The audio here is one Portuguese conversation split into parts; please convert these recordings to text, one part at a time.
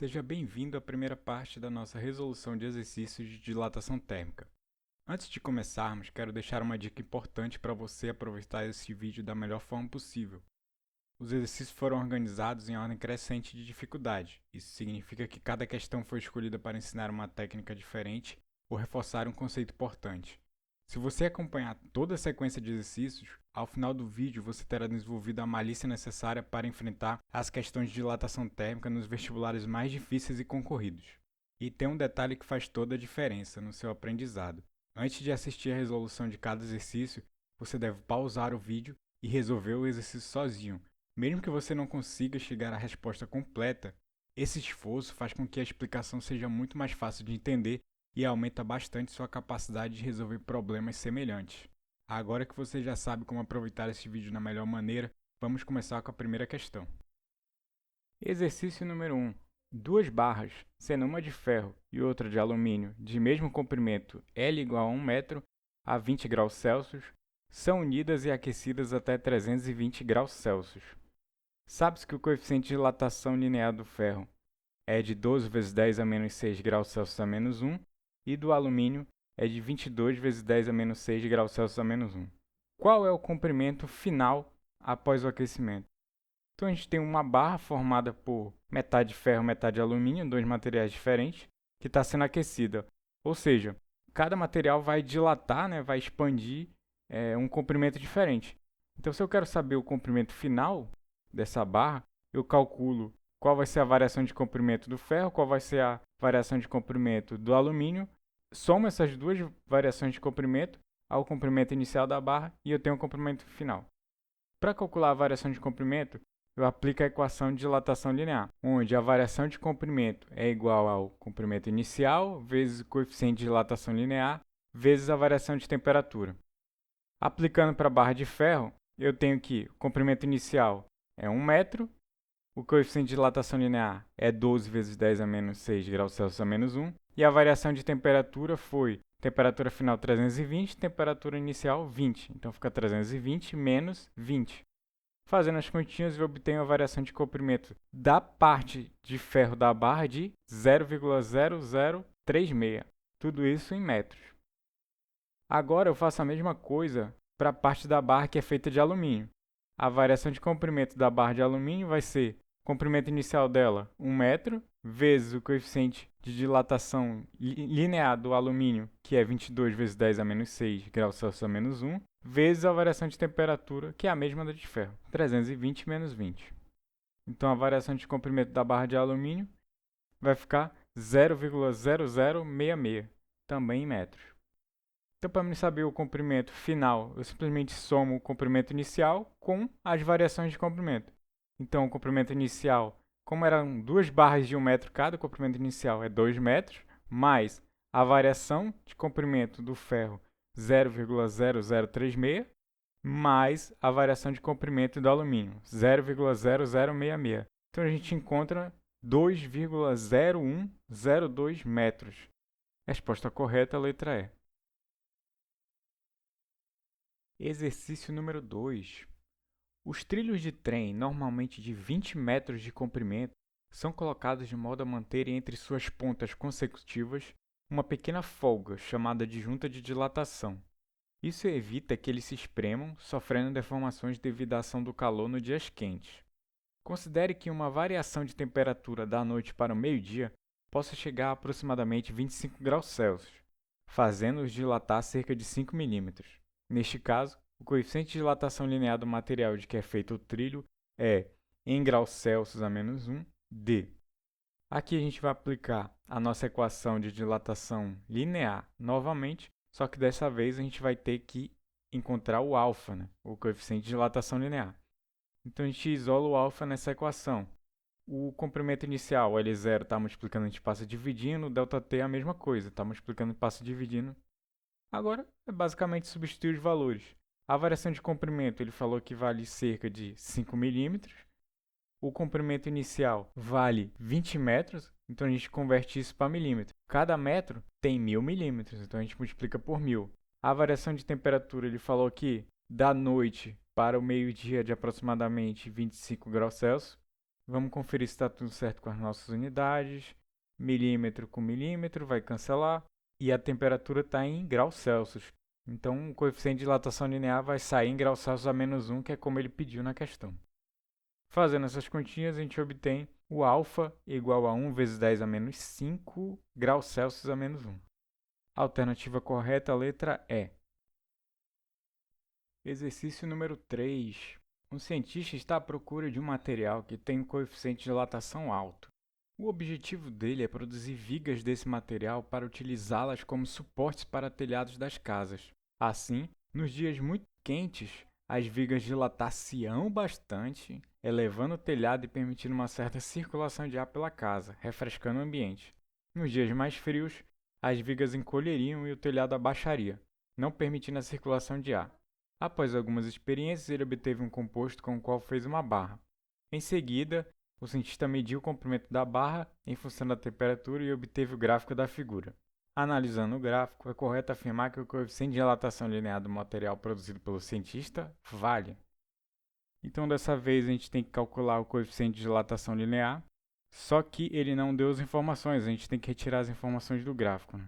Seja bem-vindo à primeira parte da nossa resolução de exercícios de dilatação térmica. Antes de começarmos, quero deixar uma dica importante para você aproveitar esse vídeo da melhor forma possível. Os exercícios foram organizados em ordem crescente de dificuldade. Isso significa que cada questão foi escolhida para ensinar uma técnica diferente ou reforçar um conceito importante. Se você acompanhar toda a sequência de exercícios, ao final do vídeo você terá desenvolvido a malícia necessária para enfrentar as questões de dilatação térmica nos vestibulares mais difíceis e concorridos. E tem um detalhe que faz toda a diferença no seu aprendizado. Antes de assistir a resolução de cada exercício, você deve pausar o vídeo e resolver o exercício sozinho. Mesmo que você não consiga chegar à resposta completa, esse esforço faz com que a explicação seja muito mais fácil de entender e aumenta bastante sua capacidade de resolver problemas semelhantes. Agora que você já sabe como aproveitar esse vídeo na melhor maneira, vamos começar com a primeira questão. Exercício número 1. Duas barras, sendo uma de ferro e outra de alumínio, de mesmo comprimento L igual a 1 metro a 20 graus Celsius, são unidas e aquecidas até 320 graus Celsius. Sabe-se que o coeficiente de dilatação linear do ferro é de 12 vezes 10 a menos 6 graus Celsius a menos 1 e do alumínio é de 22 vezes 10 a menos 6 graus Celsius a menos 1. Qual é o comprimento final após o aquecimento? Então a gente tem uma barra formada por metade ferro e metade alumínio, dois materiais diferentes, que está sendo aquecida. Ou seja, cada material vai dilatar, vai expandir um comprimento diferente. Então se eu quero saber o comprimento final dessa barra, eu calculo qual vai ser a variação de comprimento do ferro, qual vai ser a variação de comprimento do alumínio, somo essas duas variações de comprimento ao comprimento inicial da barra e eu tenho o comprimento final. Para calcular a variação de comprimento, eu aplico a equação de dilatação linear, onde a variação de comprimento é igual ao comprimento inicial vezes o coeficiente de dilatação linear vezes a variação de temperatura. Aplicando para a barra de ferro, eu tenho que o comprimento inicial é 1 metro, o coeficiente de dilatação linear é 12 vezes 10 a menos 6 graus Celsius a menos 1, e a variação de temperatura foi temperatura final 320, temperatura inicial 20. Então fica 320 menos 20. Fazendo as continhas, eu obtenho a variação de comprimento da parte de ferro da barra de 0,0036. Tudo isso em metros. Agora eu faço a mesma coisa para a parte da barra que é feita de alumínio. A variação de comprimento da barra de alumínio vai ser o comprimento inicial dela, 1 metro, vezes o coeficiente de dilatação linear do alumínio, que é 22 vezes 10 a menos 6 graus Celsius a menos 1, vezes a variação de temperatura, que é a mesma da de ferro, 320 menos 20. Então, a variação de comprimento da barra de alumínio vai ficar 0,0066, também em metros. Então, para mim saber o comprimento final, eu simplesmente somo o comprimento inicial com as variações de comprimento. Então, o comprimento inicial, como eram duas barras de 1 metro cada, o comprimento inicial é 2 metros, mais a variação de comprimento do ferro, 0,0036, mais a variação de comprimento do alumínio, 0,0066. Então, a gente encontra 2,0102 metros. Resposta correta, letra E. Exercício número 2. Os trilhos de trem, normalmente de 20 metros de comprimento, são colocados de modo a manter entre suas pontas consecutivas uma pequena folga, chamada de junta de dilatação. Isso evita que eles se espremam, sofrendo deformações devido à ação do calor nos dias quentes. Considere que uma variação de temperatura da noite para o meio-dia possa chegar a aproximadamente 25 graus Celsius, fazendo-os dilatar cerca de 5 milímetros. Neste caso, o coeficiente de dilatação linear do material de que é feito o trilho é, em graus Celsius a menos 1, D. Aqui a gente vai aplicar a nossa equação de dilatação linear novamente, só que dessa vez a gente vai ter que encontrar o alfa, o coeficiente de dilatação linear. Então a gente isola o alfa nessa equação. O comprimento inicial, L0, está multiplicando, a gente passa dividindo, o ΔT é a mesma coisa, está multiplicando e passa dividindo. Agora, é basicamente substituir os valores. A variação de comprimento, ele falou que vale cerca de 5 milímetros. O comprimento inicial vale 20 metros, então a gente converte isso para milímetro. Cada metro tem 1000 milímetros, então a gente multiplica por 1000. A variação de temperatura, ele falou que da noite para o meio-dia de aproximadamente 25 graus Celsius, Vamos conferir se está tudo certo com as nossas unidades. Milímetro com milímetro, vai cancelar. E a temperatura está em graus Celsius. Então, o coeficiente de dilatação linear vai sair em graus Celsius a -1, que é como ele pediu na questão. Fazendo essas continhas, a gente obtém o alfa igual a 1 vezes 10 a -5 graus Celsius a -1. Alternativa correta, a letra E. Exercício número 3. Um cientista está à procura de um material que tem um coeficiente de dilatação alto. O objetivo dele é produzir vigas desse material para utilizá-las como suportes para telhados das casas. Assim, nos dias muito quentes, as vigas dilatar-se-ão bastante, elevando o telhado e permitindo uma certa circulação de ar pela casa, refrescando o ambiente. Nos dias mais frios, as vigas encolheriam e o telhado abaixaria, não permitindo a circulação de ar. Após algumas experiências, ele obteve um composto com o qual fez uma barra. Em seguida, o cientista mediu o comprimento da barra em função da temperatura e obteve o gráfico da figura. Analisando o gráfico, é correto afirmar que o coeficiente de dilatação linear do material produzido pelo cientista vale. Então, dessa vez, a gente tem que calcular o coeficiente de dilatação linear, só que ele não deu as informações, a gente tem que retirar as informações do gráfico.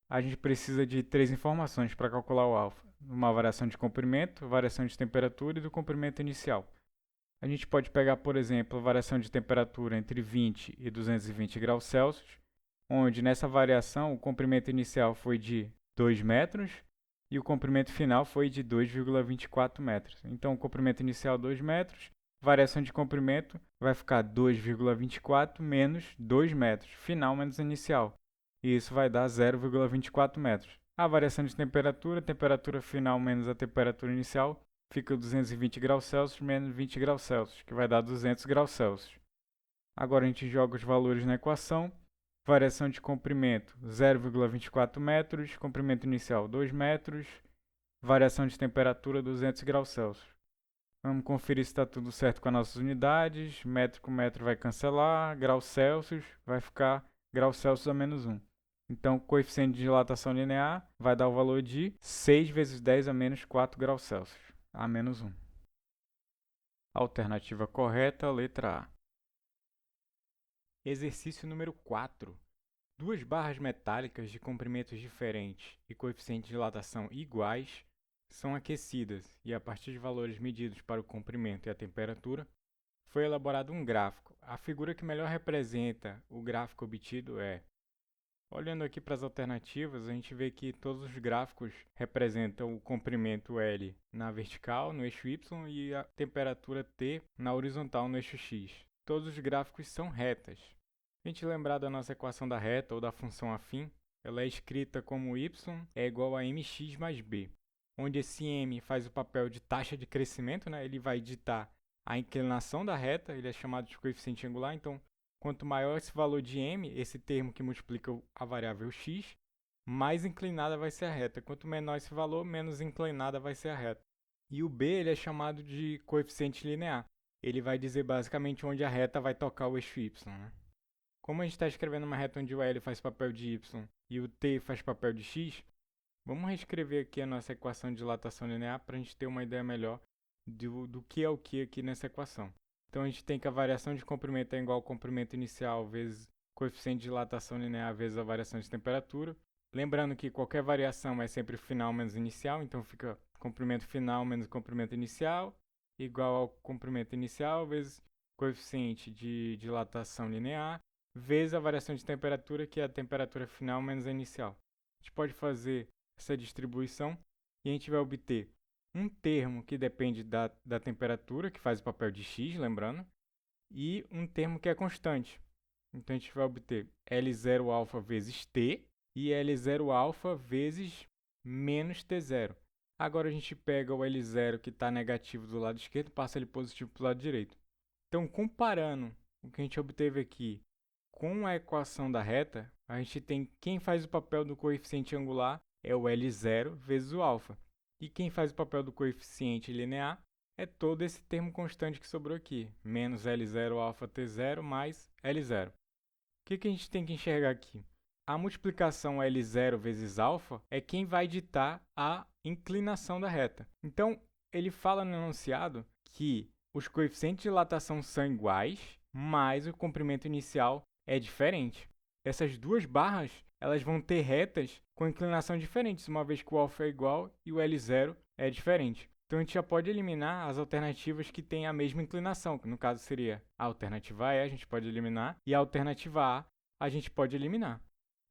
A gente precisa de 3 informações para calcular o alfa: uma variação de comprimento, variação de temperatura e do comprimento inicial. A gente pode pegar, por exemplo, a variação de temperatura entre 20 e 220 graus Celsius, onde nessa variação o comprimento inicial foi de 2 metros e o comprimento final foi de 2,24 metros. Então, o comprimento inicial 2 metros, variação de comprimento vai ficar 2,24 menos 2 metros, final menos inicial. E isso vai dar 0,24 metros. A variação de temperatura, temperatura final menos a temperatura inicial, fica 220 graus Celsius menos 20 graus Celsius, que vai dar 200 graus Celsius. Agora a gente joga os valores na equação. Variação de comprimento 0,24 metros, comprimento inicial 2 metros, variação de temperatura 200 graus Celsius. Vamos conferir se está tudo certo com as nossas unidades. Metro com metro vai cancelar, graus Celsius vai ficar graus Celsius a -1. Então, o coeficiente de dilatação linear vai dar o valor de 6 vezes 10 a -4 graus Celsius, a -1. Alternativa correta, letra A. Exercício número 4. Duas barras metálicas de comprimentos diferentes e coeficiente de dilatação iguais são aquecidas e, a partir de valores medidos para o comprimento e a temperatura, foi elaborado um gráfico. A figura que melhor representa o gráfico obtido é: olhando aqui para as alternativas, a gente vê que todos os gráficos representam o comprimento L na vertical, no eixo Y, e a temperatura T na horizontal, no eixo X. Todos os gráficos são retas. Se a gente lembrar da nossa equação da reta ou da função afim, ela é escrita como y é igual a mx mais b, onde esse m faz o papel de taxa de crescimento, ele vai ditar a inclinação da reta, ele é chamado de coeficiente angular. Então, quanto maior esse valor de m, esse termo que multiplica a variável x, mais inclinada vai ser a reta. Quanto menor esse valor, menos inclinada vai ser a reta. E o b ele é chamado de coeficiente linear. Ele vai dizer basicamente onde a reta vai tocar o eixo y. Como a gente está escrevendo uma reta onde o L faz papel de y e o t faz papel de x, vamos reescrever aqui a nossa equação de dilatação linear para a gente ter uma ideia melhor do que é o que aqui nessa equação. Então, a gente tem que a variação de comprimento é igual ao comprimento inicial vezes coeficiente de dilatação linear vezes a variação de temperatura. Lembrando que qualquer variação é sempre final menos inicial, então fica comprimento final menos comprimento inicial igual ao comprimento inicial vezes coeficiente de dilatação linear vezes a variação de temperatura, que é a temperatura final menos a inicial. A gente pode fazer essa distribuição e a gente vai obter um termo que depende da temperatura, que faz o papel de x, lembrando, e um termo que é constante. Então, a gente vai obter L0α vezes T e L0α vezes menos T0. Agora, a gente pega o L0 que está negativo do lado esquerdo e passa ele positivo para o lado direito. Então, comparando o que a gente obteve aqui com a equação da reta, a gente tem quem faz o papel do coeficiente angular é o L0 vezes o alfa. E quem faz o papel do coeficiente linear é todo esse termo constante que sobrou aqui, menos L0 alfa T0 mais L0. O que a gente tem que enxergar aqui? A multiplicação L0 vezes alfa é quem vai ditar a inclinação da reta. Então, ele fala no enunciado que os coeficientes de dilatação são iguais mas o comprimento inicial é diferente. Essas duas barras elas vão ter retas com inclinação diferentes, uma vez que o alfa é igual e o L0 é diferente. Então a gente já pode eliminar as alternativas que têm a mesma inclinação, que no caso seria a alternativa E, a gente pode eliminar, e a alternativa A gente pode eliminar.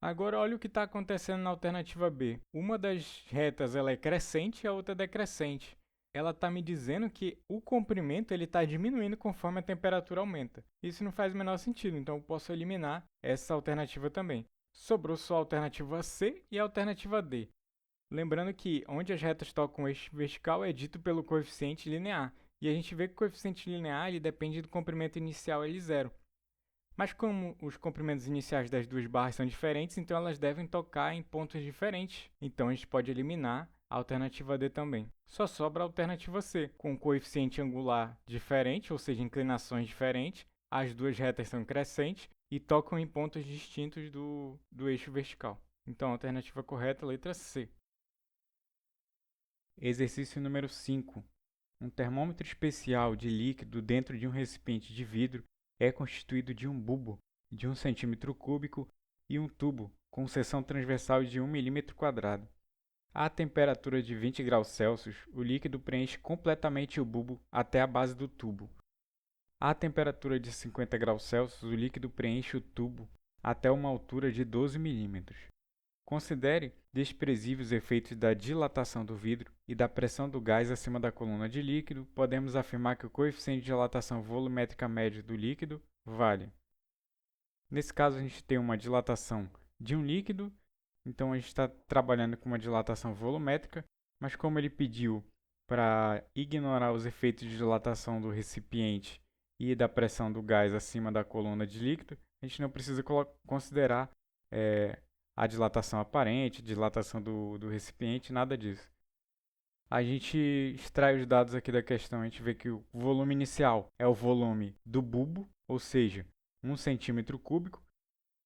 Agora olha o que está acontecendo na alternativa B. Uma das retas ela é crescente e a outra é decrescente. Ela está me dizendo que o comprimento está diminuindo conforme a temperatura aumenta. Isso não faz o menor sentido, então eu posso eliminar essa alternativa também. Sobrou só a alternativa C e a alternativa D. Lembrando que onde as retas tocam o eixo vertical é dito pelo coeficiente linear, e a gente vê que o coeficiente linear ele depende do comprimento inicial L0. Mas como os comprimentos iniciais das duas barras são diferentes, então elas devem tocar em pontos diferentes. Então a gente pode eliminar a alternativa D também. Só sobra a alternativa C, com um coeficiente angular diferente, ou seja, inclinações diferentes. As duas retas são crescentes e tocam em pontos distintos do eixo vertical. Então a alternativa correta é a letra C. Exercício número 5. Um termômetro especial de líquido dentro de um recipiente de vidro é constituído de um bulbo de 1 cm3 e um tubo com seção transversal de 1 mm². A temperatura de 20 graus Celsius, o líquido preenche completamente o bulbo até a base do tubo. A temperatura de 50 graus Celsius, o líquido preenche o tubo até uma altura de 12 mm. Considere desprezíveis os efeitos da dilatação do vidro e da pressão do gás acima da coluna de líquido. Podemos afirmar que o coeficiente de dilatação volumétrica médio do líquido vale. Nesse caso, a gente tem uma dilatação de um líquido, então a gente está trabalhando com uma dilatação volumétrica, mas como ele pediu para ignorar os efeitos de dilatação do recipiente e da pressão do gás acima da coluna de líquido, a gente não precisa considerar a dilatação aparente, dilatação do recipiente, nada disso. A gente extrai os dados aqui da questão, a gente vê que o volume inicial é o volume do bulbo, ou seja, 1 cm3.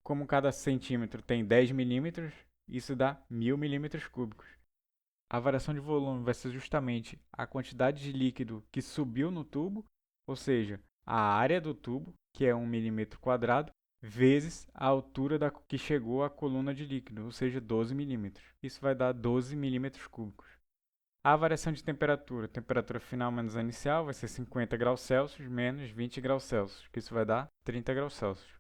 Como cada centímetro tem 10 milímetros, isso dá 1000 milímetros cúbicos. A variação de volume vai ser justamente a quantidade de líquido que subiu no tubo, ou seja, a área do tubo, que é 1 mm², vezes a altura que chegou à coluna de líquido, ou seja, 12 milímetros. Isso vai dar 12 milímetros cúbicos. A variação de temperatura, temperatura final menos a inicial, vai ser 50 graus Celsius menos 20 graus Celsius, que isso vai dar 30 graus Celsius.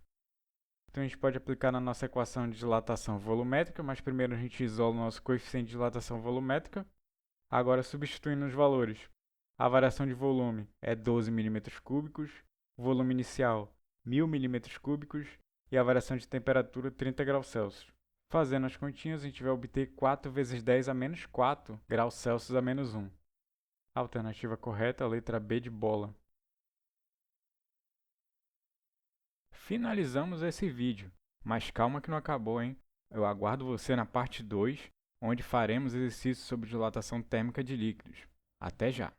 Então a gente pode aplicar na nossa equação de dilatação volumétrica, mas primeiro a gente isola o nosso coeficiente de dilatação volumétrica. Agora substituindo os valores. A variação de volume é 12 mm³, o volume inicial 1000 mm³ e a variação de temperatura 30 graus Celsius. Fazendo as continhas, a gente vai obter 4 vezes 10 a menos 4 graus Celsius a menos 1. A alternativa correta é a letra B de bola. Finalizamos esse vídeo, mas calma que não acabou, hein? Eu aguardo você na parte 2, onde faremos exercícios sobre dilatação térmica de líquidos. Até já!